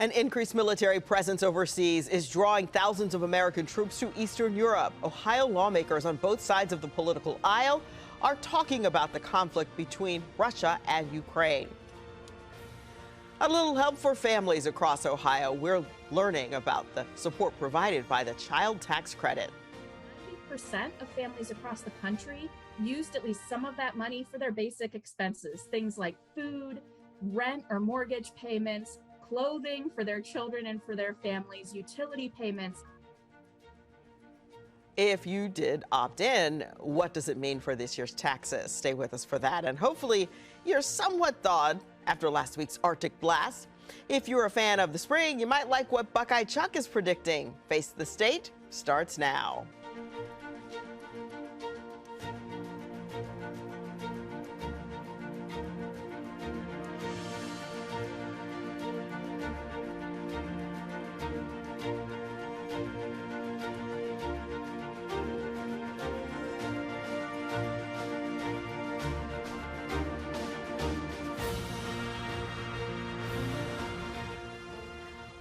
An increased military presence overseas is drawing thousands of American troops to Eastern Europe. Ohio lawmakers on both sides of the political aisle are talking about the conflict between Russia and Ukraine. A little help for families across Ohio. We're learning about the support provided by the child tax credit. 90% of families across the country used at least some of that money for their basic expenses, things like food, rent or mortgage payments, clothing for their children and for their families, utility payments. If you did opt in, what does it mean for this year's taxes? Stay with us for that, and hopefully you're somewhat thawed after last week's Arctic blast. If you're a fan of the spring, you might like what Buckeye Chuck is predicting. Face the State starts now.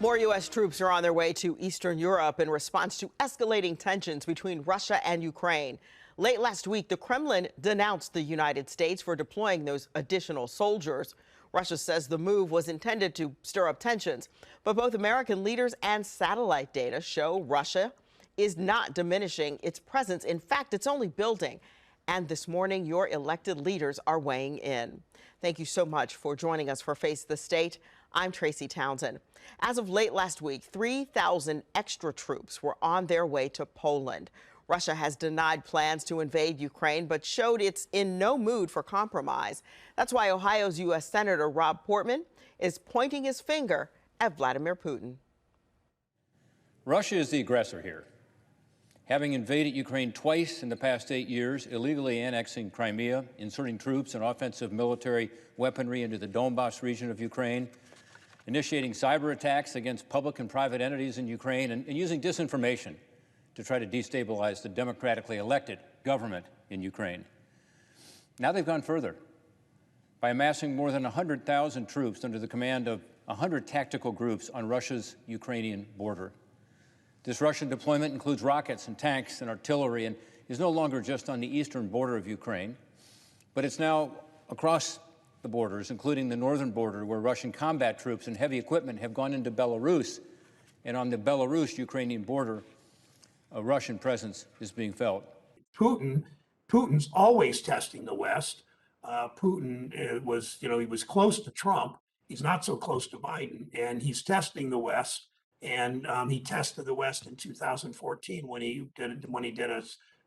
More U.S. troops are on their way to Eastern Europe in response to escalating tensions between Russia and Ukraine. Late last week, the Kremlin denounced the United States for deploying those additional soldiers. Russia says the move was intended to stir up tensions, but both American leaders and satellite data show Russia is not diminishing its presence. In fact, it's only building. And this morning, your elected leaders are weighing in. Thank you so much for joining us for Face the State. I'm Tracy Townsend. As of late last week, 3,000 extra troops were on their way to Poland. Russia has denied plans to invade Ukraine, but showed it's in no mood for compromise. That's why Ohio's U.S. Senator Rob Portman is pointing his finger at Vladimir Putin. Russia is the aggressor here, having invaded Ukraine twice in the past 8 years, illegally annexing Crimea, inserting troops and offensive military weaponry into the Donbas region of Ukraine, initiating cyber attacks against public and private entities in Ukraine, and using disinformation to try to destabilize the democratically elected government in Ukraine. Now they've gone further by amassing more than 100,000 troops under the command of 100 tactical groups on Russia's Ukrainian border. This Russian deployment includes rockets and tanks and artillery and is no longer just on the eastern border of Ukraine, but it's now across the borders, including the northern border, where Russian combat troops and heavy equipment have gone into Belarus. And on the Belarus-Ukrainian border, a Russian presence is being felt. Putin's always testing the West. Putin was, he was close to Trump. He's not so close to Biden, and he's testing the West. And he tested the West in 2014 when he did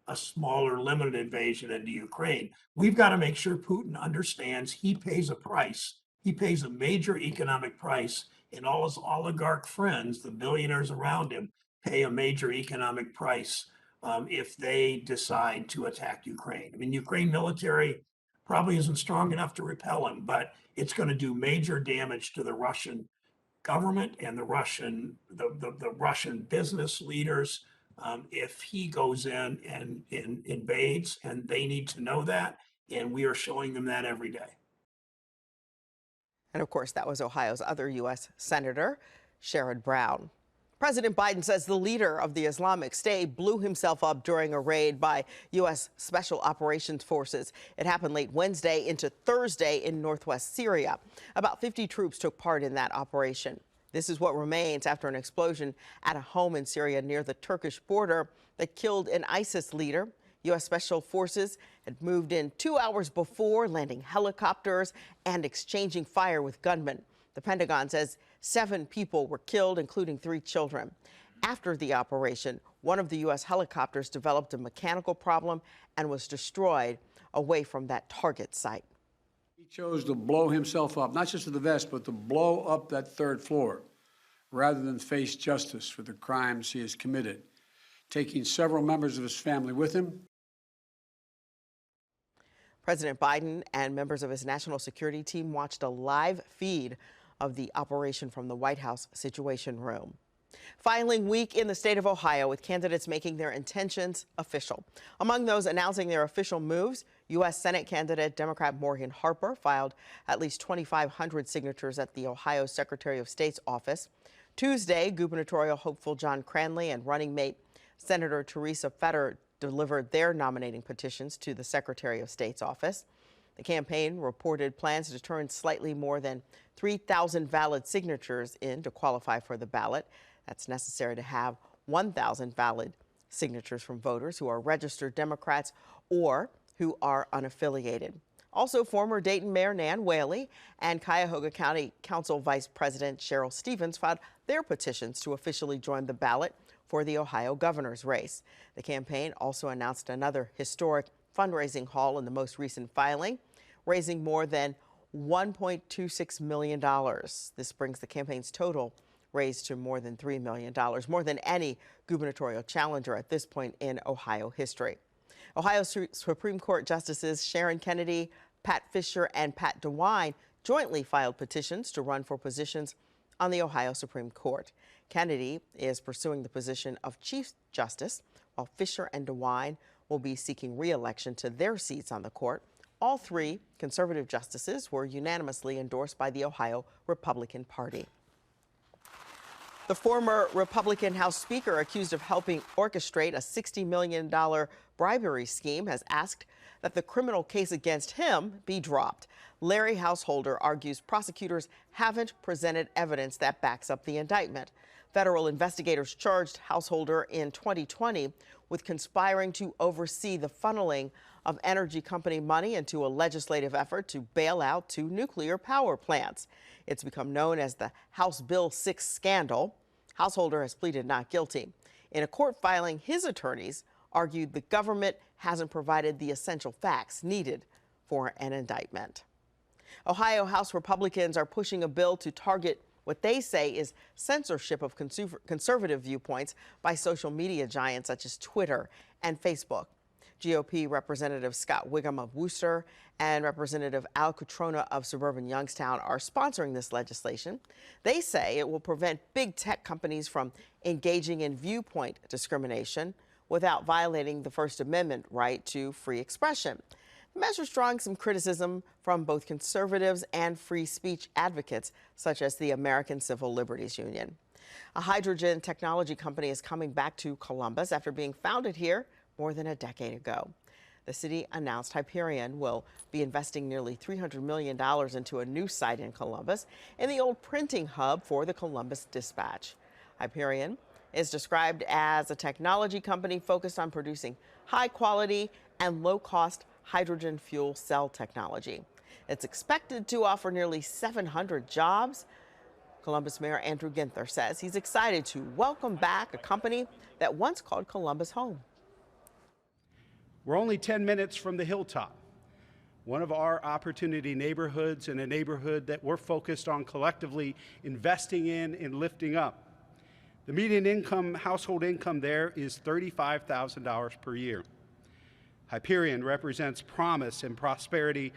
a smaller, limited invasion into Ukraine. We've got to make sure Putin understands he pays a price. He pays a major economic price, and all his oligarch friends, the billionaires around him, pay a major economic price if they decide to attack Ukraine. I mean, Ukraine military probably isn't strong enough to repel him, but it's going to do major damage to the Russian government and the Russian business leaders if he goes in and invades, and they need to know that, and we are showing them that every day. And of course, that was Ohio's other U.S. Senator, Sherrod Brown. President Biden says the leader of the Islamic State blew himself up during a raid by U.S. Special Operations Forces. It happened late Wednesday into Thursday in northwest Syria. About 50 troops took part in that operation. This is what remains after an explosion at a home in Syria near the Turkish border that killed an ISIS leader. U.S. Special Forces had moved in 2 hours before, landing helicopters and exchanging fire with gunmen. The Pentagon says 7 people were killed, including 3 children. After the operation, one of the U.S. helicopters developed a mechanical problem and was destroyed away from that target site. He chose to blow himself up, not just to the vest, but to blow up that 3rd floor, rather than face justice for the crimes he has committed, taking several members of his family with him. President Biden and members of his national security team watched a live feed of the operation from the White House Situation Room. Filing week in the state of Ohio, with candidates making their intentions official. Among those announcing their official moves, U.S. Senate candidate Democrat Morgan Harper filed at least 2,500 signatures at the Ohio Secretary of State's office. Tuesday, gubernatorial hopeful John Cranley and running mate Senator Teresa Fetter delivered their nominating petitions to the Secretary of State's office. The campaign reported plans to turn slightly more than 3,000 valid signatures in to qualify for the ballot. That's necessary to have 1,000 valid signatures from voters who are registered Democrats or who are unaffiliated. Also, former Dayton Mayor Nan Whaley and Cuyahoga County Council Vice President Cheryl Stevens filed their petitions to officially join the ballot for the Ohio governor's race. The campaign also announced another historic fundraising haul in the most recent filing, raising more than $1.26 million. This brings the campaign's total raised to more than $3 million, more than any gubernatorial challenger at this point in Ohio history. Ohio Supreme Court Justices Sharon Kennedy, Pat Fisher, and Pat DeWine jointly filed petitions to run for positions on the Ohio Supreme Court. Kennedy is pursuing the position of Chief Justice, while Fisher and DeWine will be seeking re-election to their seats on the court. All three conservative justices were unanimously endorsed by the Ohio Republican Party. The former Republican House Speaker, accused of helping orchestrate a $60 million bribery scheme, has asked that the criminal case against him be dropped. Larry Householder argues prosecutors haven't presented evidence that backs up the indictment. Federal investigators charged Householder in 2020 with conspiring to oversee the funneling of energy company money into a legislative effort to bail out two nuclear power plants. It's become known as the House Bill 6 scandal. Householder has pleaded not guilty. In a court filing, his attorneys argued the government hasn't provided the essential facts needed for an indictment. Ohio House Republicans are pushing a bill to target what they say is censorship of conservative viewpoints by social media giants such as Twitter and Facebook. GOP Representative Scott Wiggum of Worcester and Representative Al Cutrona of suburban Youngstown are sponsoring this legislation. They say it will prevent big tech companies from engaging in viewpoint discrimination without violating the First Amendment right to free expression. The measure is drawing some criticism from both conservatives and free speech advocates, such as the American Civil Liberties Union. A hydrogen technology company is coming back to Columbus after being founded here more than a decade ago. The city announced Hyperion will be investing nearly $300 million into a new site in Columbus in the old printing hub for the Columbus Dispatch. Hyperion is described as a technology company focused on producing high quality and low cost hydrogen fuel cell technology. It's expected to offer nearly 700 jobs. Columbus Mayor Andrew Ginther says he's excited to welcome back a company that once called Columbus home. We're only 10 minutes from the hilltop, one of our opportunity neighborhoods, and a neighborhood that we're focused on collectively investing in and lifting up. The median income, household income there is $35,000 per year. Hyperion represents promise and prosperity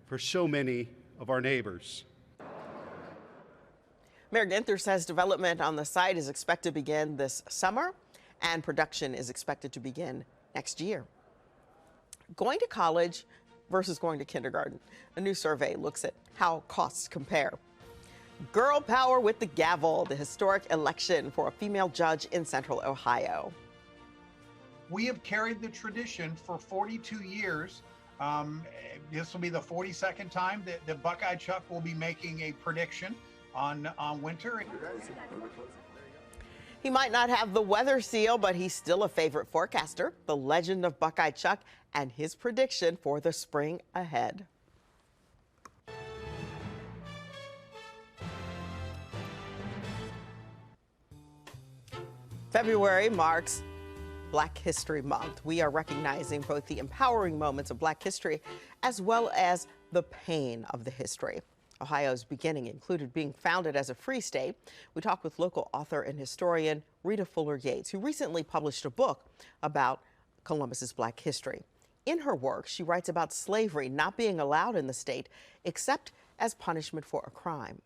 for so many of our neighbors. Mayor Ginther says development on the site is expected to begin this summer, and production is expected to begin next year. Going to college versus going to kindergarten. A new survey looks at how costs compare. Girl power with the gavel, the historic election for a female judge in Central Ohio. We have carried the tradition for 42 years. This will be the 42nd time that the Buckeye Chuck will be making a prediction on winter. He might not have the weather seal, but he's still a favorite forecaster. The legend of Buckeye Chuck and his prediction for the spring ahead. February marks Black History Month. We are recognizing both the empowering moments of Black history as well as the pain of the history. Ohio's beginning included being founded as a free state. We talked with local author and historian Rita Fuller Yates, who recently published a book about Columbus's Black history. In her work, she writes about slavery not being allowed in the state except as punishment for a crime.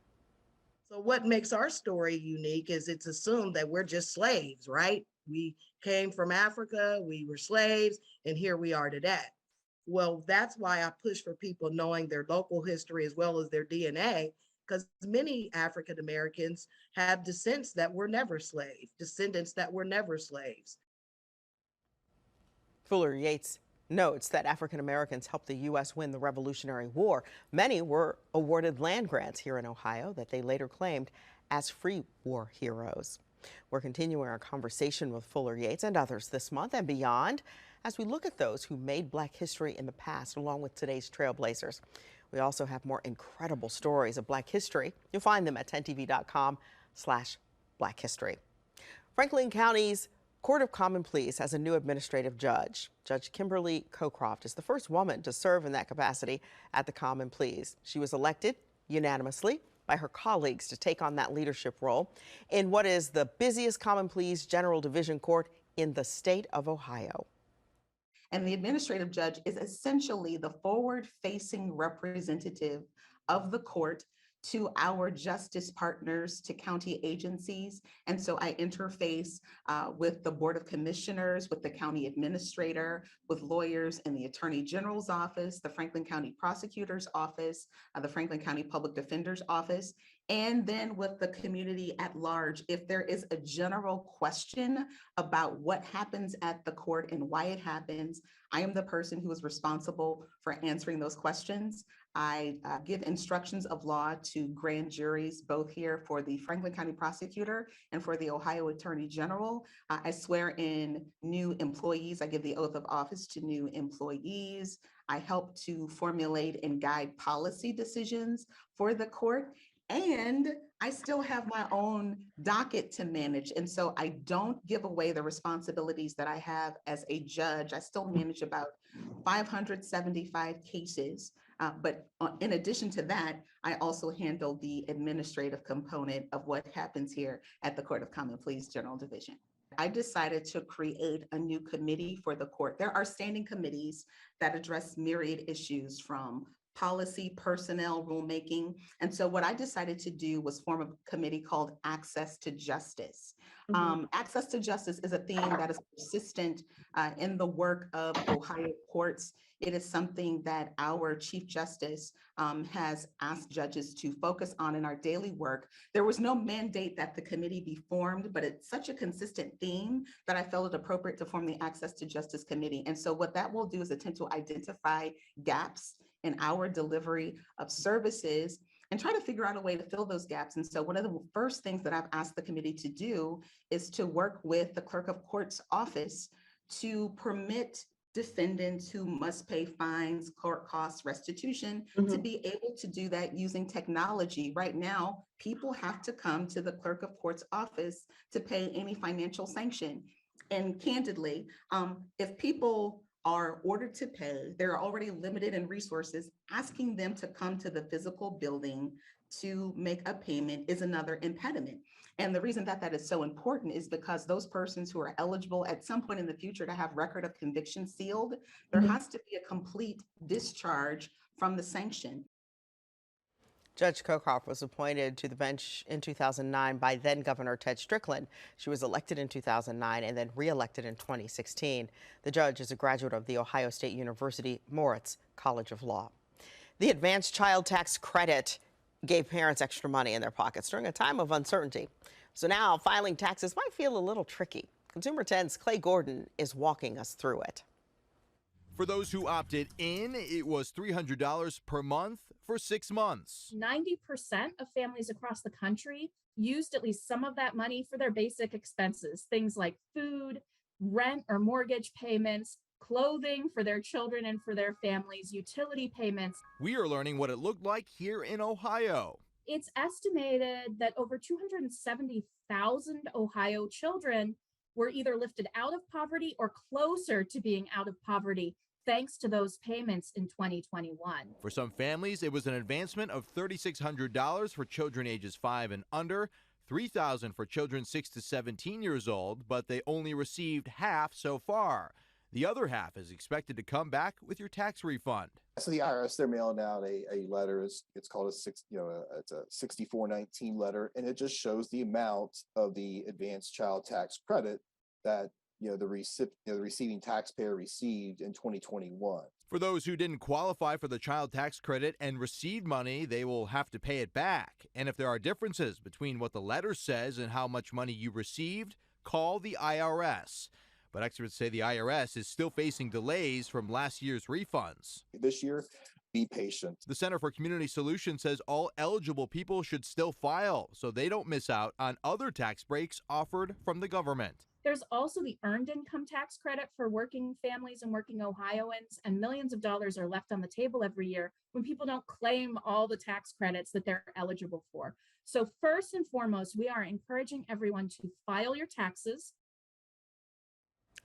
So what makes our story unique is it's assumed that we're just slaves, right? We came from Africa, we were slaves, and here we are today. Well, that's why I push for people knowing their local history as well as their DNA, because many African Americans have descendants that were never slaves. Fuller Yates notes that African Americans helped the U.S. win the Revolutionary War. Many were awarded land grants here in Ohio that they later claimed as free war heroes. We're continuing our conversation with Fuller Yates and others this month and beyond as we look at those who made Black history in the past along with today's trailblazers. We also have more incredible stories of Black history. You'll find them at 10tv.com/Black history. Franklin County's Court of Common Pleas has a new administrative judge. Judge Kimberly Cockcroft is the first woman to serve in that capacity at the Common Pleas. She was elected unanimously by her colleagues to take on that leadership role in what is the busiest Common Pleas General Division Court in the state of Ohio. And the administrative judge is essentially the forward-facing representative of the court to our justice partners, to county agencies. And so I interface with the Board of Commissioners, with the county administrator, with lawyers in the Attorney General's office, the Franklin County Prosecutor's office, the Franklin County Public Defender's office, and then with the community at large. If there is a general question about what happens at the court and why it happens, I am the person who is responsible for answering those questions. I give instructions of law to grand juries, both here for the Franklin County Prosecutor and for the Ohio Attorney General. I swear in new employees. I give the oath of office to new employees. I help to formulate and guide policy decisions for the court. And I still have my own docket to manage. And so I don't give away the responsibilities that I have as a judge. I still manage about 575 cases. But in addition to that, I also handle the administrative component of what happens here at the Court of Common Pleas General Division. I decided to create a new committee for the court. There are standing committees that address myriad issues from policy, personnel, rulemaking. And so what I decided to do was form a committee called Access to Justice. Access to Justice is a theme that is persistent in the work of Ohio courts. It is something that our Chief Justice has asked judges to focus on in our daily work. There was no mandate that the committee be formed, but it's such a consistent theme that I felt it appropriate to form the Access to Justice Committee. And so what that will do is attempt to identify gaps in our delivery of services and try to figure out a way to fill those gaps. And so one of the first things that I've asked the committee to do is to work with the Clerk of Court's office to permit defendants who must pay fines, court costs, restitution, to be able to do that using technology. Right now, people have to come to the Clerk of Court's office to pay any financial sanction. And candidly, if people are ordered to pay, they're already limited in resources. Asking them to come to the physical building to make a payment is another impediment. And the reason that that is so important is because those persons who are eligible at some point in the future to have record of conviction sealed, there has to be a complete discharge from the sanction. Judge Cockcroft was appointed to the bench in 2009 by then Governor Ted Strickland. She was elected in 2009 and then re-elected in 2016. The judge is a graduate of the Ohio State University Moritz College of Law. The advanced child tax credit gave parents extra money in their pockets during a time of uncertainty. So now filing taxes might feel a little tricky. Consumer 10's Clay Gordon is walking us through it. For those who opted in, it was $300 per month for 6 months. 90% of families across the country used at least some of that money for their basic expenses, things like food, rent or mortgage payments, clothing for their children and for their families, utility payments. We are learning what it looked like here in Ohio. It's estimated that over 270,000 Ohio children were either lifted out of poverty or closer to being out of poverty thanks to those payments in 2021. For some families, it was an advancement of $3,600 for children ages 5 and under, $3,000 for children 6 to 17 years old, but they only received half so far. The other half is expected to come back with your tax refund. So the IRS, they're mailing out a letter. It's called it's a 6419 letter, and it just shows the amount of the advanced child tax credit that the receiving taxpayer received in 2021. For those who didn't qualify for the child tax credit and received money, they will have to pay it back. And if there are differences between what the letter says and how much money you received, call the IRS. But experts say the IRS is still facing delays from last year's refunds. This year, be patient. The Center for Community Solutions says all eligible people should still file so they don't miss out on other tax breaks offered from the government. There's also the earned income tax credit for working families and working Ohioans, and millions of dollars are left on the table every year when people don't claim all the tax credits that they're eligible for. So first and foremost, we are encouraging everyone to file your taxes.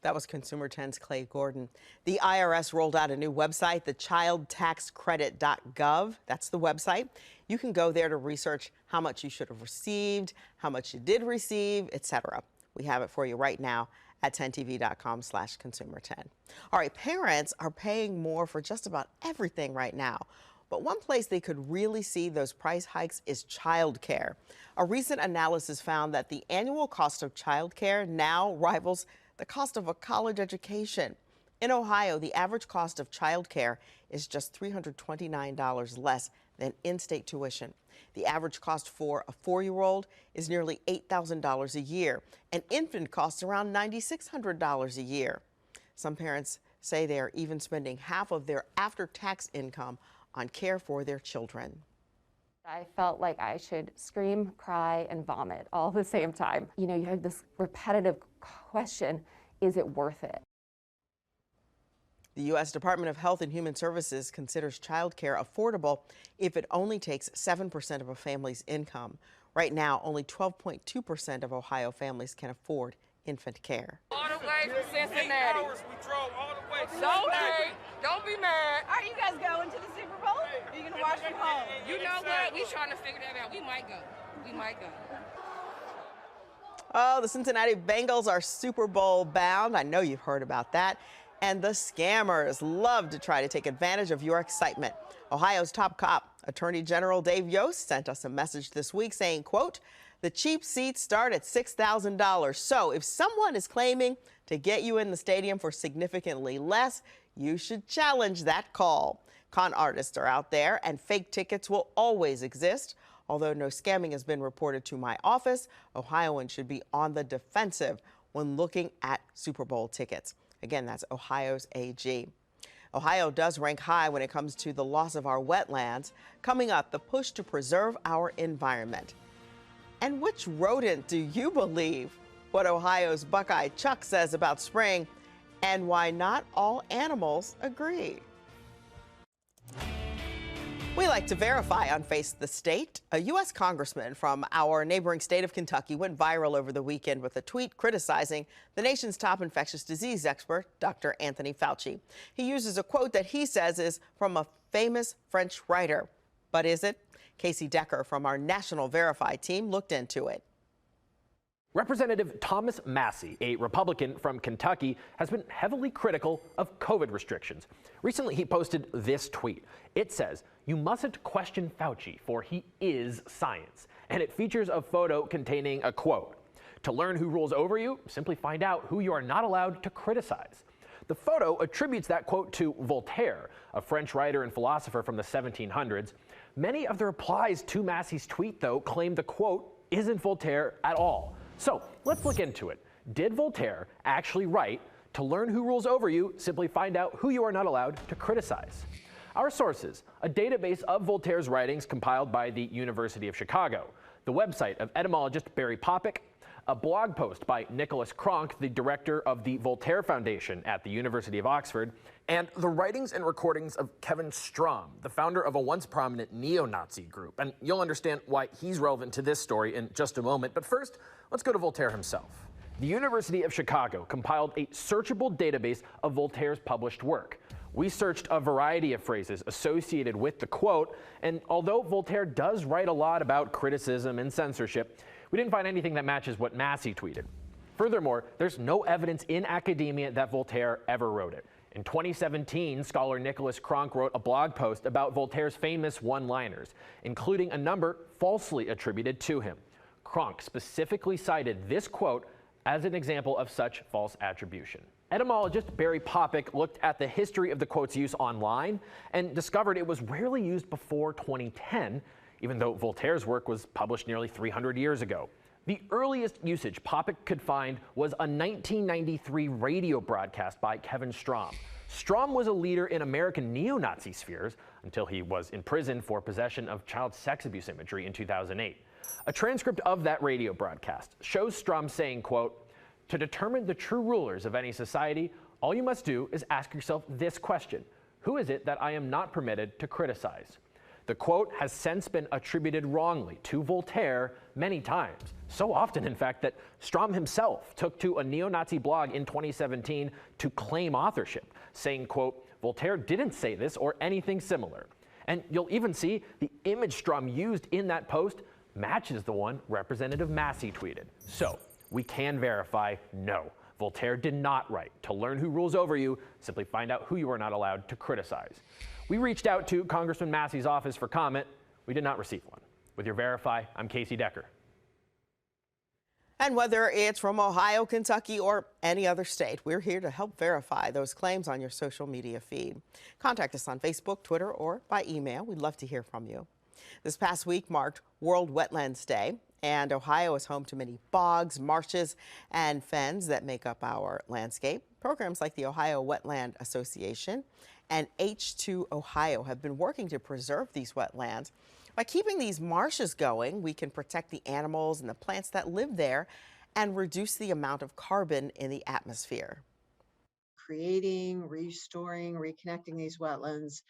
That was Consumer 10's Clay Gordon. The IRS rolled out a new website, the childtaxcredit.gov. That's the website. You can go there to research how much you should have received, how much you did receive, etc. We have it for you right now at 10tv.com/consumer10. All right, parents are paying more for just about everything right now. But one place they could really see those price hikes is childcare. A recent analysis found that the annual cost of childcare now rivals the cost of a college education. In Ohio, the average cost of childcare is just $329 less than in-state tuition. The average cost for a 4-year-old is nearly $8,000 a year. An infant costs around $9,600 a year. Some parents say they are even spending half of their after-tax income on care for their children. I felt like I should scream, cry, and vomit all at the same time. You know, you have this repetitive question, is it worth it? The U.S. Department of Health and Human Services considers child care affordable if it only takes 7% of a family's income. Right now, only 12.2% of Ohio families can afford infant care. All the way from Cincinnati. Don't be mad. Are you guys going to the Super Bowl? Are you going to watch from home? You know what? We trying to figure that out. We might go. Oh, the Cincinnati Bengals are Super Bowl bound. I know you've heard about that. And the scammers love to try to take advantage of your excitement. Ohio's top cop, Attorney General Dave Yost, sent us a message this week saying, quote, the cheap seats start at $6,000. So if someone is claiming to get you in the stadium for significantly less, you should challenge that call. Con artists are out there and fake tickets will always exist. Although no scamming has been reported to my office, Ohioans should be on the defensive when looking at Super Bowl tickets. Again, that's Ohio's AG. Ohio does rank high when it comes to the loss of our wetlands. Coming up, the push to preserve our environment. And which rodent do you believe? What Ohio's Buckeye Chuck says about spring and why not all animals agree. We like to verify on Face the State. A U.S. congressman from our neighboring state of Kentucky went viral over the weekend with a tweet criticizing the nation's top infectious disease expert, Dr. Anthony Fauci. He uses a quote that he says is from a famous French writer. But is it? Casey Decker from our National Verify team looked into it. Representative Thomas Massie, a Republican from Kentucky, has been heavily critical of COVID restrictions. Recently, he posted this tweet. It says, "You mustn't question Fauci, for he is science." And it features a photo containing a quote. To learn who rules over you, simply find out who you are not allowed to criticize. The photo attributes that quote to Voltaire, a French writer and philosopher from the 1700s. Many of the replies to Massie's tweet, though, claim the quote isn't Voltaire at all. So let's look into it. Did Voltaire actually write, "To learn who rules over you, simply find out who you are not allowed to criticize"? Our sources, a database of Voltaire's writings compiled by the University of Chicago, the website of etymologist Barry Popick, a blog post by Nicholas Cronk, the director of the Voltaire Foundation at the University of Oxford, and the writings and recordings of Kevin Strom, the founder of a once prominent neo-Nazi group. And you'll understand why he's relevant to this story in just a moment. But first, let's go to Voltaire himself. The University of Chicago compiled a searchable database of Voltaire's published work. We searched a variety of phrases associated with the quote, and although Voltaire does write a lot about criticism and censorship, we didn't find anything that matches what Massie tweeted. Furthermore, there's no evidence in academia that Voltaire ever wrote it. In 2017, scholar Nicholas Cronk wrote a blog post about Voltaire's famous one-liners, including a number falsely attributed to him. Cronk specifically cited this quote as an example of such false attribution. Etymologist Barry Popick looked at the history of the quote's use online and discovered it was rarely used before 2010, even though Voltaire's work was published nearly 300 years ago. The earliest usage Popick could find was a 1993 radio broadcast by Kevin Strom. Strom was a leader in American neo-Nazi spheres until he was imprisoned for possession of child sex abuse imagery in 2008. A transcript of that radio broadcast shows Strom saying, quote, "To determine the true rulers of any society, all you must do is ask yourself this question: who is it that I am not permitted to criticize?" The quote has since been attributed wrongly to Voltaire many times, so often in fact that Strom himself took to a neo-Nazi blog in 2017 to claim authorship, saying, quote, "Voltaire didn't say this or anything similar." And you'll even see the image Strom used in that post matches the one Representative Massey tweeted. So we can verify, no, Voltaire did not write, "To learn who rules over you, simply find out who you are not allowed to criticize." We reached out to Congressman Massey's office for comment. We did not receive one. With your Verify, I'm Casey Decker. And whether it's from Ohio, Kentucky, or any other state, we're here to help verify those claims on your social media feed. Contact us on Facebook, Twitter, or by email. We'd love to hear from you. This past week marked World Wetlands Day, and Ohio is home to many bogs, marshes, and fens that make up our landscape. Programs like the Ohio Wetland Association and H2 Ohio have been working to preserve these wetlands. By keeping these marshes going, we can protect the animals and the plants that live there and reduce the amount of carbon in the atmosphere. Creating, restoring, reconnecting these wetlands,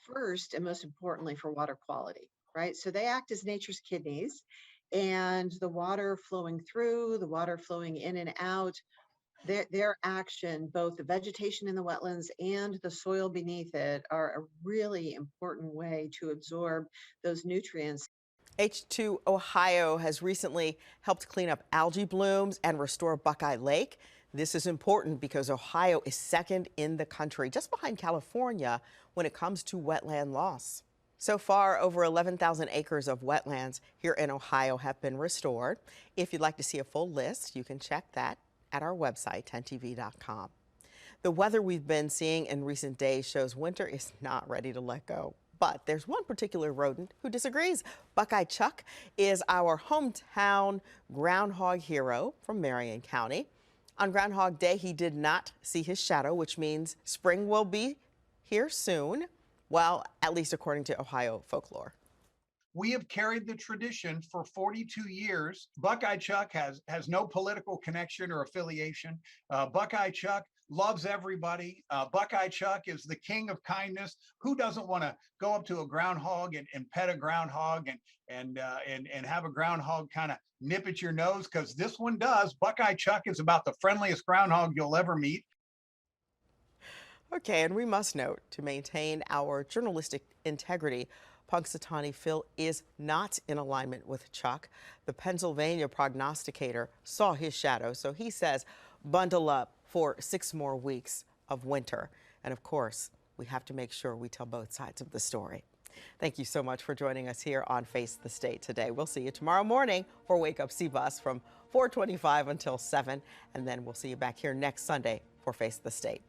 first and most importantly for water quality, right? So they act as nature's kidneys, and the water flowing through, the water flowing in and out, their action, both the vegetation in the wetlands and the soil beneath it, are a really important way to absorb those nutrients. H2 Ohio has recently helped clean up algae blooms and restore Buckeye Lake. This is important because Ohio is second in the country, just behind California, when it comes to wetland loss. So far, over 11,000 acres of wetlands here in Ohio have been restored. If you'd like to see a full list, you can check that at our website, 10tv.com. The weather we've been seeing in recent days shows winter is not ready to let go. But there's one particular rodent who disagrees. Buckeye Chuck is our hometown groundhog hero from Marion County. On Groundhog Day, he did not see his shadow, which means spring will be here soon. Well, at least according to Ohio folklore. We have carried the tradition for 42 years. Buckeye Chuck has no political connection or affiliation. Buckeye Chuck loves everybody. Buckeye Chuck is the king of kindness. Who doesn't want to go up to a groundhog and pet a groundhog and have a groundhog kind of nip at your nose? Because this one does. Buckeye Chuck is about the friendliest groundhog you'll ever meet. Okay, and we must note, to maintain our journalistic integrity, Punxsutawney Phil is not in alignment with Chuck. The Pennsylvania prognosticator saw his shadow, so he says bundle up for 6 more weeks of winter. And of course, we have to make sure we tell both sides of the story. Thank you so much for joining us here on Face the State today. We'll see you tomorrow morning for Wake Up CBUS from 4:25 until 7, and then we'll see you back here next Sunday for Face the State.